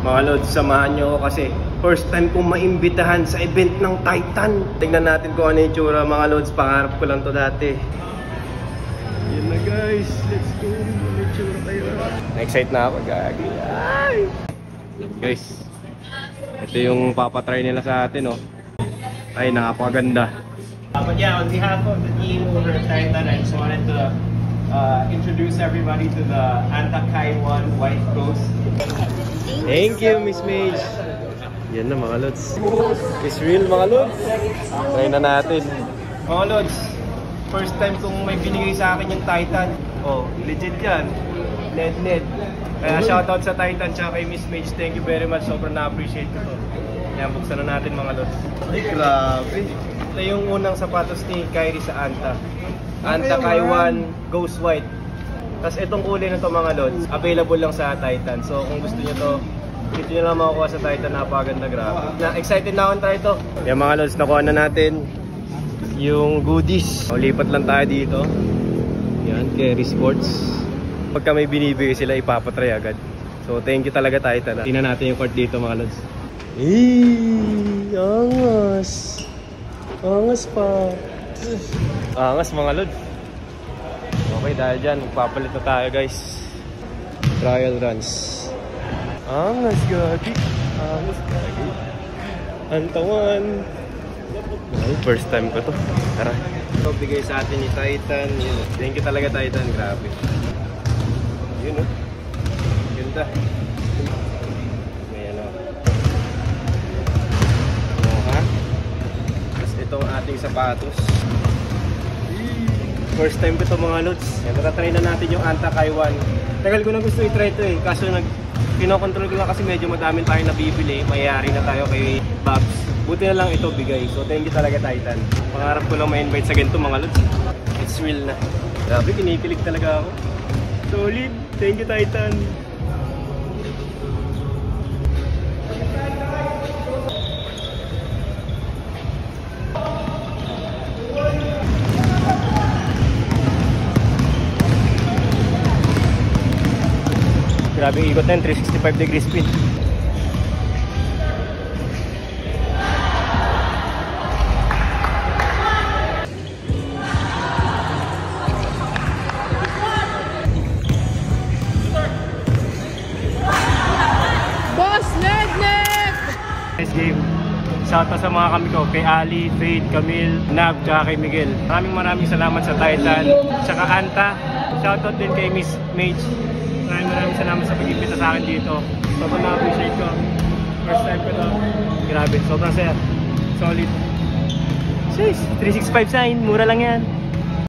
Mga lods, samahan nyo ako kasi first time kong maimbitahan sa event ng Titan. Tingnan natin kung ano yung tsura mga lods. Pangarap ko lang to dati. Yun na guys, let's go. Ano yung tsura kayo? Na-excite na ako, gagi. Ay! Guys, ito yung papatry nila sa atin, oh. Ay, napakaganda. But yeah, on behalf of the team over at Titan, I just wanted to introduce everybody to the Anta Kaiwan White Ghost. Thank you, Miss Mage. Yan na mga lods. It's real mga lods. Try na natin. Mga lods, first time kong may binigay sa akin yung Titan. Oh, legit yan. Ned. Kaya shoutout sa Titan tsaka kay Miss Mage. Thank you very much. Sobrang na-appreciate ko to. Yan, buksan na natin mga lods. Ay, grabe. Ito yung unang sapatos ni Kyrie sa Anta. Anta Kaiwan Ghost White. Tapos itong kulay na to mga lods, available lang sa Titan. So kung gusto nyo to, dito nyo lang makukuha sa Titan. Napakaganda, grabe. Excited na akong try to. Yan mga lods, nakuha na natin yung goodies. Lipat lang tayo dito. Yan, Kerry Sports. Pagka may binibigay sila, ipapatry agad. So thank you talaga Titan. Tingnan natin yung court dito mga lods. Angas. Angas pa. Angas mga lods. Okay, dahil dyan, magpapalit na tayo guys. Trial runs. Angas gagi. Angas gagi. Antawan. First time ko to. Tara. Ito bigay sa atin ni Titan. Yun. Thank you talaga Titan. Grabe. Yun o. Ganda. Ayan o. Ha? Tapos itong ating sapatos. First time ko ito mga lods. Yan, matatry na natin yung Anta Kaiwan. Tagal ko na gusto i-try ito eh. Kaso pinokontrol ko lang kasi medyo madaming tayo nabibili. Mayayari na tayo kay Babs. Buti na lang ito bigay. So thank you talaga Titan. Pangarap ko lang ma-invite sa ganito mga lods. It's real na. Grabe, kinikilig talaga ako. Solid. Thank you Titan. Grabe yung ikot na yun, 365 degrees spin. Boss, Ned! Nice game. Shoutout sa mga kami ko, kay Ali, Faith, Camille, Nab, tsaka kay Miguel. Maraming salamat sa Titan, tsaka Anta. Shoutout din kay Miss Mage. Maraming salamat sa pag-imbita sa akin dito. Sobrang na-appreciate ko. First time ko to. Grabe, sobrang saya. Solid. 365 sign, mura lang yan.